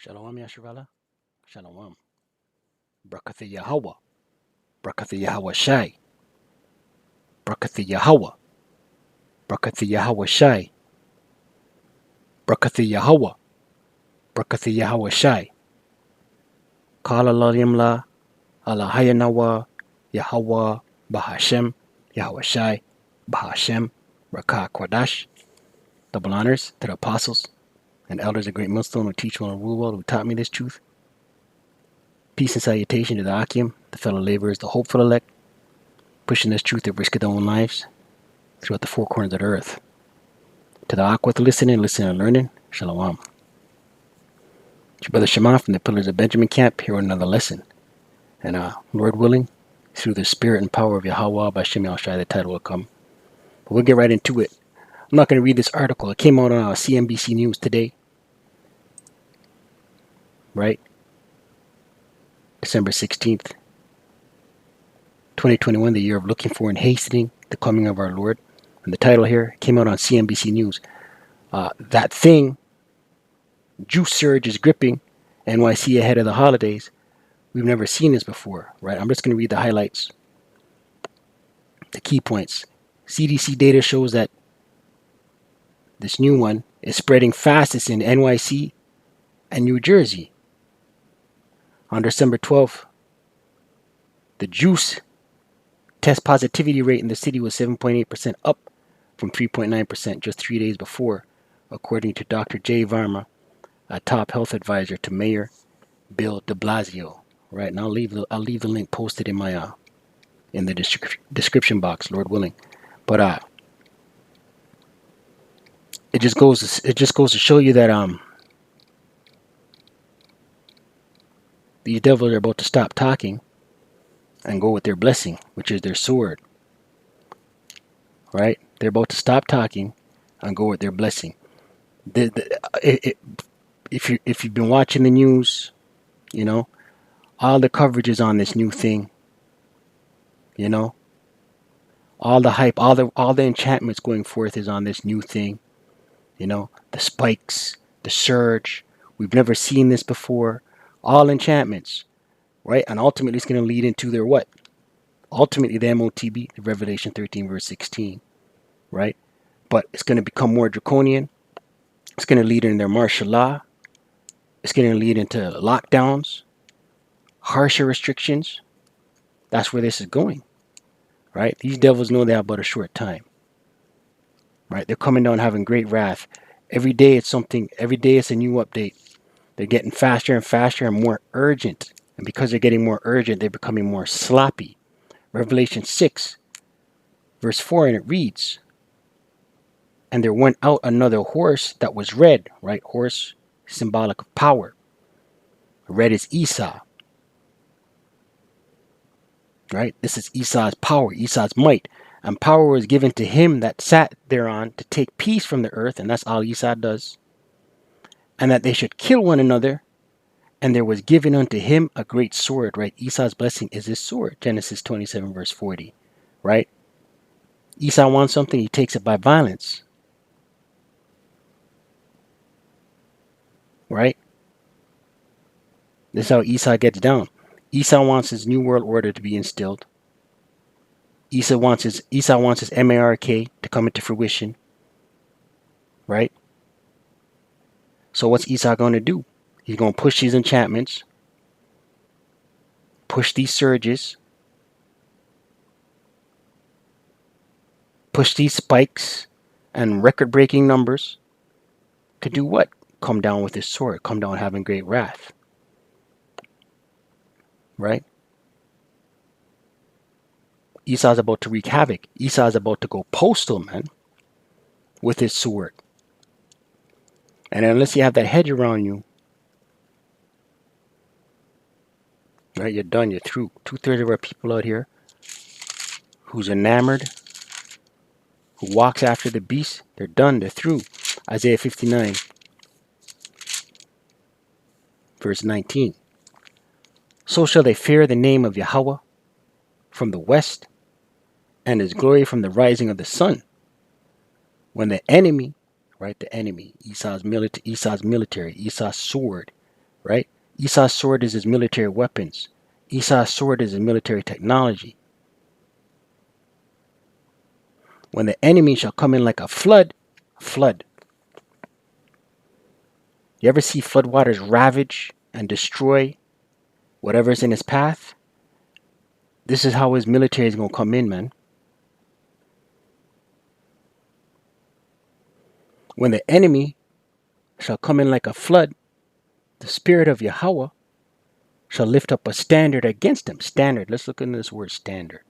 Shalom Yasharala. Shalom. Brakatha Yahawah. Brakatha Yawashi. Brakatha Yahawah. Brakatha Yawashi. Brakatha Yahawah. Brakatha Yawashi. Kala Lalimla. Alahayanawa. Yahawah. Bahasham. Yawashi. Bahasham. Rawchaa Qadash. Double honors to the apostles and elders of great millstone who teach well and rule well, who taught me this truth. Peace and salutation to the Akim, the fellow laborers, the hopeful elect, pushing this truth at risk of their own lives throughout the four corners of the earth. To the Akwith listening and learning, Shalom. It's your brother Shema from the Pillars of Benjamin Camp here with another lesson. And Lord willing, through the spirit and power of Yahawah, Bahasham Yawashi, the title will come. But we'll get right into it. I'm not going to read this article. It came out on CNBC News today. Right? December 16th, 2021, the year of looking for and hastening the coming of our Lord. And the title here came out on CNBC News. That thing, juice surge is gripping NYC ahead of the holidays. We've never seen this before, right? I'm just going to read the highlights, the key points. CDC data shows that this new one is spreading fastest in NYC and New Jersey. On December 12th, the juice test positivity rate in the city was 7.8%, up from 3.9% just 3 days before, according to Dr. Jay Varma, a top health advisor to Mayor Bill de Blasio. Right, and I'll leave the link posted in my in the description box, Lord willing. But it just goes to show you that these devils are about to stop talking and go with their blessing, which is their sword. Right? They're about to stop talking and go with their blessing. If you've been watching the news, you know, all the coverage is on this new thing. You know, all the hype, all the enchantments going forth is on this new thing. You know, the spikes, the surge. We've never seen this before. All enchantments, right? And ultimately, it's going to lead into their what? Ultimately, the MOTB, the Revelation 13 verse 16, right? But it's going to become more draconian. It's going to lead in their martial law. It's going to lead into lockdowns, harsher restrictions. That's where this is going, right? These devils know they have but a short time, right? They're coming down having great wrath. Every day it's something. Every day it's a new update. They're getting faster and faster and more urgent. And because they're getting more urgent, they're becoming more sloppy. Revelation 6, verse 4, and it reads, "And there went out another horse that was red," right? Horse, symbolic of power. Red is Esau, right? This is Esau's power, Esau's might. And power was given to him that sat thereon to take peace from the earth, and that's all Esau does. And that they should kill one another. And there was given unto him a great sword, right? Esau's blessing is his sword. Genesis 27, verse 40, right? Esau wants something, he takes it by violence, right? This is how Esau gets down. Esau wants his new world order to be instilled. Esau wants his Mark to come into fruition, right? So what's Esau going to do? He's going to push these enchantments, push these surges, push these spikes and record-breaking numbers to do what? Come down with his sword, come down having great wrath, right? Esau's about to wreak havoc. Esau's about to go postal, man, with his sword. And unless you have that hedge around you, right, you're done, you're through. 2/3 of our people out here who's enamored, who walks after the beast, they're done, they're through. Isaiah 59, verse 19. "So shall they fear the name of Yahawah from the west, and his glory from the rising of the sun. When the enemy," right, the enemy, Esau's military, Esau's sword, right? Esau's sword is his military weapons. Esau's sword is his military technology. When the enemy shall come in like a flood. You ever see floodwaters ravage and destroy whatever's in his path? This is how his military is going to come in, man. When the enemy shall come in like a flood, the spirit of Yahawah shall lift up a standard against him. Standard. Let's look into this word standard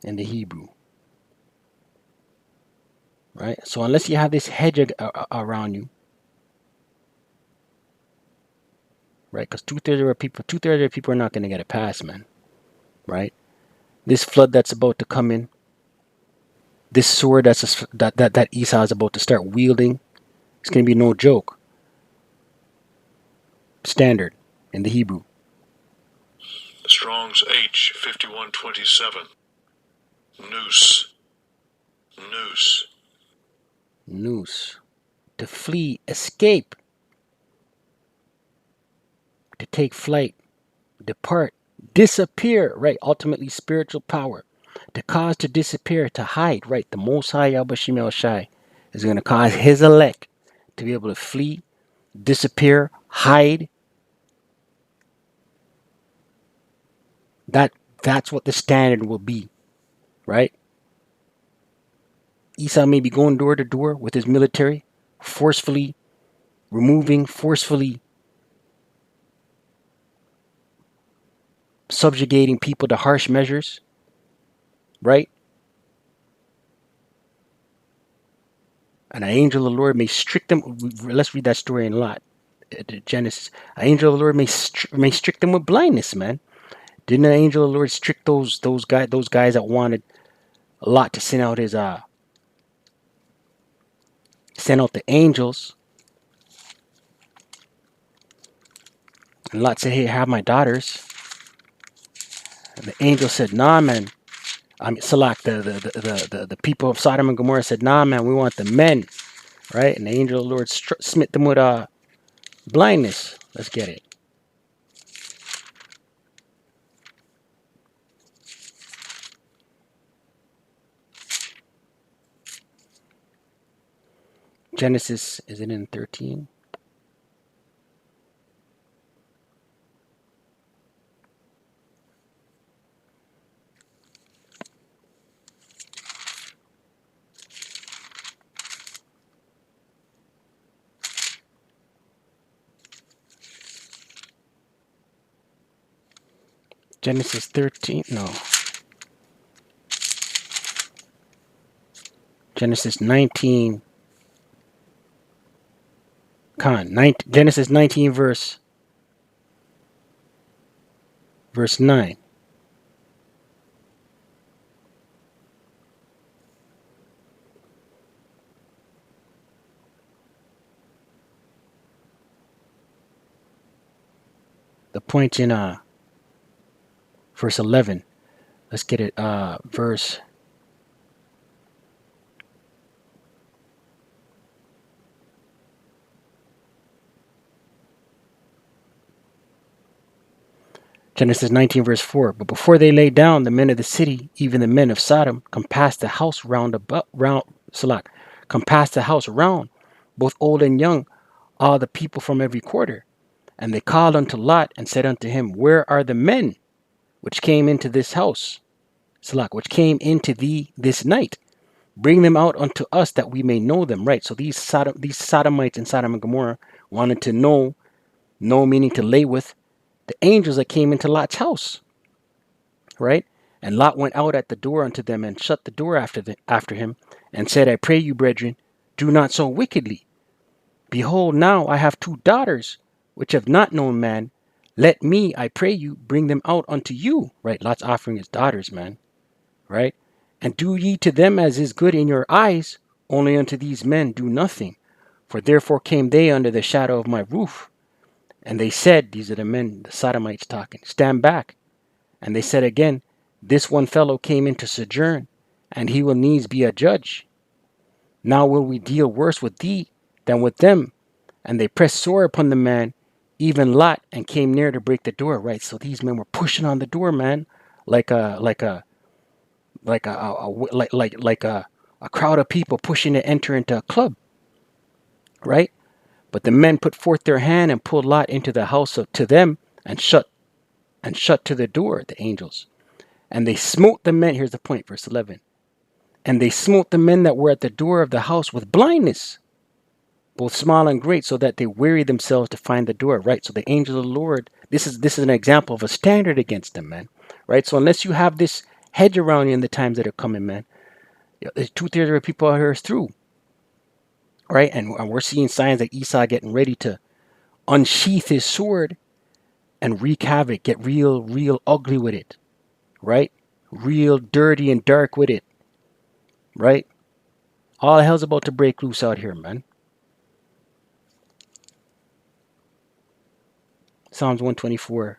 in the Hebrew. Right? So unless you have this hedge around you, right? Because two-thirds of the people are not going to get a pass, man. Right? This flood that's about to come in, this sword that Esau is about to start wielding, it's going to be no joke. Standard in the Hebrew. Strong's H 5127. Noose. Noose. Noose. To flee, escape. To take flight, depart, disappear, right? Ultimately spiritual power. To cause to disappear, to hide, right? The Most High Yawashi is going to cause his elect to be able to flee, disappear, hide. That's what the standard will be, right? Esau may be going door to door with his military, forcefully removing, forcefully subjugating people to harsh measures, right? And an angel of the Lord may strict them. Let's read that story in Lot, Genesis. An angel of the Lord may strict them with blindness, man. Didn't an angel of the Lord strict those guys that wanted Lot to send out the angels? And Lot said, "Hey, have my daughters." And the angel said, "Nah, man." Salak, the people of Sodom and Gomorrah said, "Nah, man, we want the men," right? And the angel of the Lord smit them with blindness. Let's get it. Genesis, is it in 13? Genesis 13? No. Genesis 19. Genesis 19 verse 9. The point in verse 11. Let's get it. Verse. Genesis 19 verse 4. But before they lay down, the men of the city, even the men of Sodom, compassed the house round, both old and young, all the people from every quarter. And they called unto Lot and said unto him, Where are the men which came into this house, which came into thee this night? Bring them out unto us that we may know them. Right. So these Sodomites in Sodom and Gomorrah wanted to know meaning to lay with the angels that came into Lot's house. Right. And Lot went out at the door unto them and shut the door after him and said, I pray you, brethren, do not so wickedly. Behold, now I have 2 daughters which have not known man. Let me, I pray you, bring them out unto you. Right. Lot's offering his daughters, man. Right. And do ye to them as is good in your eyes, only unto these men do nothing. For therefore came they under the shadow of my roof. And they said, these are the men, the Sodomites talking, stand back. And they said again, this one fellow came into sojourn, and he will needs be a judge. Now will we deal worse with thee than with them, and they pressed sore upon the man, even Lot, and came near to break the door. Right. So these men were pushing on the door, man, like a crowd of people pushing to enter into a club. Right. But the men put forth their hand and pulled Lot into the house to them, and shut to the door, the angels. And they smote the men. Here's the point, verse 11. And they smote the men that were at the door of the house with blindness, both small and great, so that they wearied themselves to find the door. Right. So the angel of the Lord, this is an example of a standard against them, man. Right. So unless you have this hedge around you in the times that are coming, man, there's 2/3 of the people out here is through. Right. And we're seeing signs like Esau getting ready to unsheath his sword and wreak havoc, get real ugly with it. Right. Real dirty and dark with it. Right. All hell's about to break loose out here, man. Psalms 124.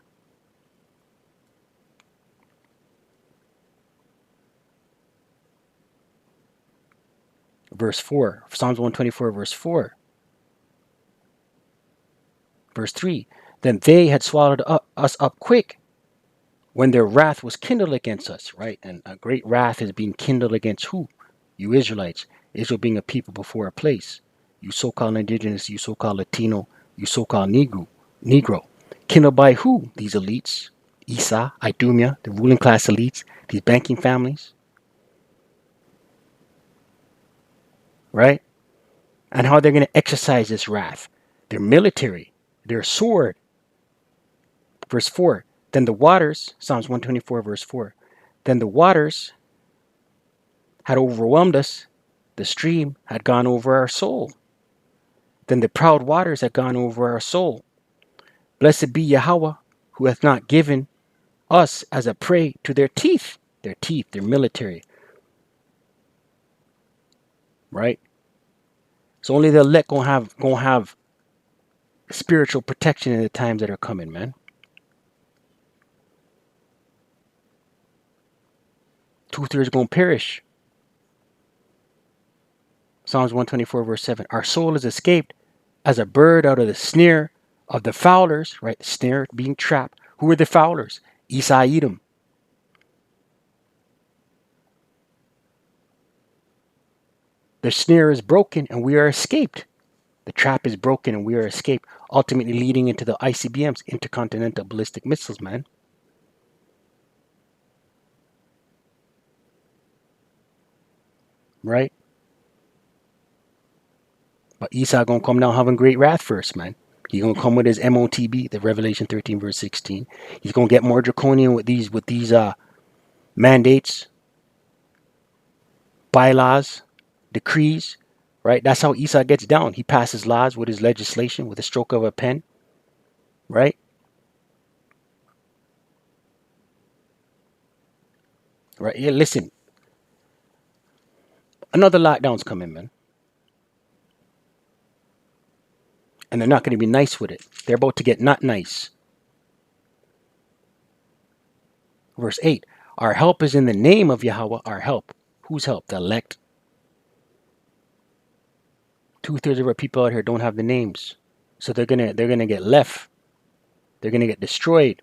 Verse 4. Psalms 124, verse 4. Verse 3. Then they had swallowed us up quick when their wrath was kindled against us. Right? And a great wrath is being kindled against who? You Israelites. Israel being a people before a place. You so-called indigenous, you so-called Latino, you so-called Negro. Kindled by who? These elites. Esau, Idumea, the ruling class elites, these banking families. Right? And how they're going to exercise this wrath. Their military, their sword. Verse 4. Then the waters, Psalms 124, verse 4. Then the waters had overwhelmed us. The stream had gone over our soul. Then the proud waters had gone over our soul. Blessed be Yahawah, who hath not given us as a prey to their teeth. Their teeth, their military. Right? So only the elect gonna have spiritual protection in the times that are coming, man. 2/3 gonna perish. Psalms 124, verse 7. Our soul is escaped as a bird out of the snare of the fowlers, right? The snare, being trapped. Who are the fowlers? Esau, Edom. The snare is broken and we are escaped. The trap is broken and we are escaped, ultimately leading into the ICBMs, intercontinental ballistic missiles, man. Right? But Esau gonna come down having great wrath first, man. He's gonna come with his MOTB, the Revelation 13, verse 16. He's gonna get more draconian with these mandates, bylaws, decrees. Right? That's how Esau gets down. He passes laws with his legislation, with a stroke of a pen. Right? Right? Yeah, listen. Another lockdown's coming, man. And they're not going to be nice with it. They're about to get not nice. Verse 8. Our help is in the name of Yahawah, our help. Whose help? The elect. 2/3 of our people out here don't have the names. So they're gonna get left. They're gonna get destroyed.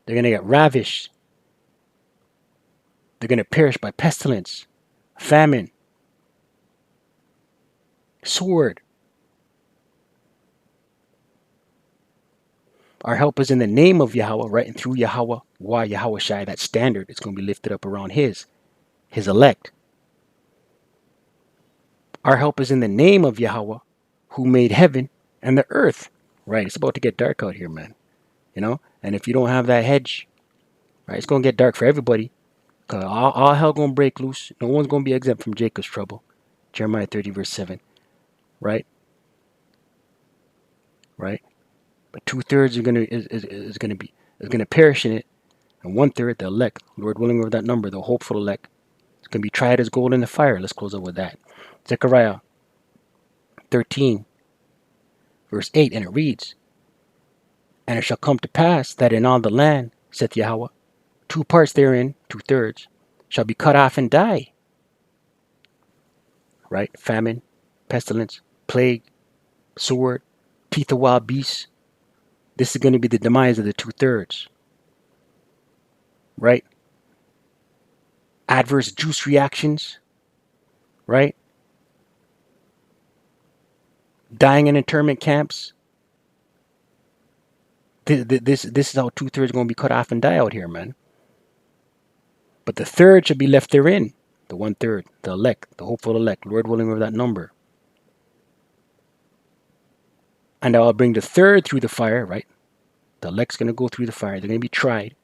They're gonna get ravished. They're gonna perish by pestilence, famine, sword. Our help is in the name of Yahawah, right? And through Yahawah, why Yawashi, that standard is going to be lifted up around his elect. Our help is in the name of Yahawah, who made heaven and the earth. Right? It's about to get dark out here, man. You know? And if you don't have that hedge, right, it's going to get dark for everybody. Because all hell going to break loose. No one's going to be exempt from Jacob's trouble. Jeremiah 30, verse 7. Right? Right? But 2/3 is going to perish in it, and 1/3 the elect, Lord willing, over that number, the hopeful elect, it's going to be tried as gold in the fire. Let's close up with that. Zechariah 13, verse 8, and it reads, and it shall come to pass that in all the land, saith Yahawah, 2 parts therein, 2/3, shall be cut off and die. Right? Famine, pestilence, plague, sword, teeth of wild beasts. This is going to be the demise of the 2/3, right? Adverse juice reactions, right? Dying in internment camps. This is how 2/3 going to be cut off and die out here, man. But the third should be left therein. The 1/3, the elect, the hopeful elect, Lord willing over that number. And I will bring the third through the fire, right? The elect's going to go through the fire. They're going to be tried.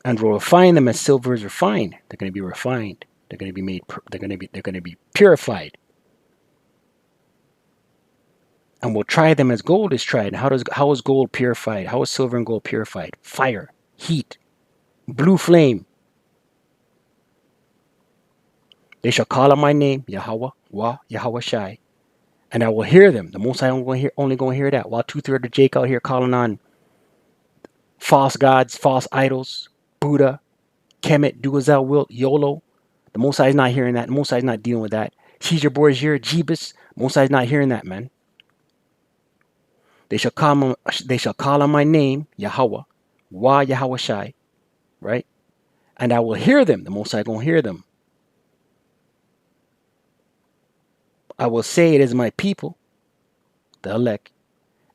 And will refine them as silver is refined. They're going to be refined. They're going to be made. They're going to be purified. And we'll try them as gold is tried. And how is gold purified? How is silver and gold purified? Fire, heat, blue flame. They shall call on my name, Yahawah, Yawashi, and I will hear them. The Most High only going to hear that. While 2/3 of Jake out here calling on false gods, false idols, Buddha, Kemet, do as thou wilt, YOLO. The Most High is not hearing that. The Most High is not dealing with that. Caesar Borgia, Jeebus. Most High is not hearing that, man. They shall call on my name, Yahawah, Yawashi, right? And I will hear them. The Most High going to hear them. I will say it is my people, the elect,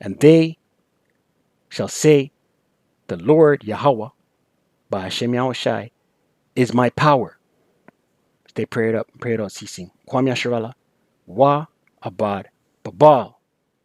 and they shall say, the Lord Yahawah, Bahasham Yawashi, is my power. They pray it out ceasing. Kwam Yasharala, Wa Abad Babal.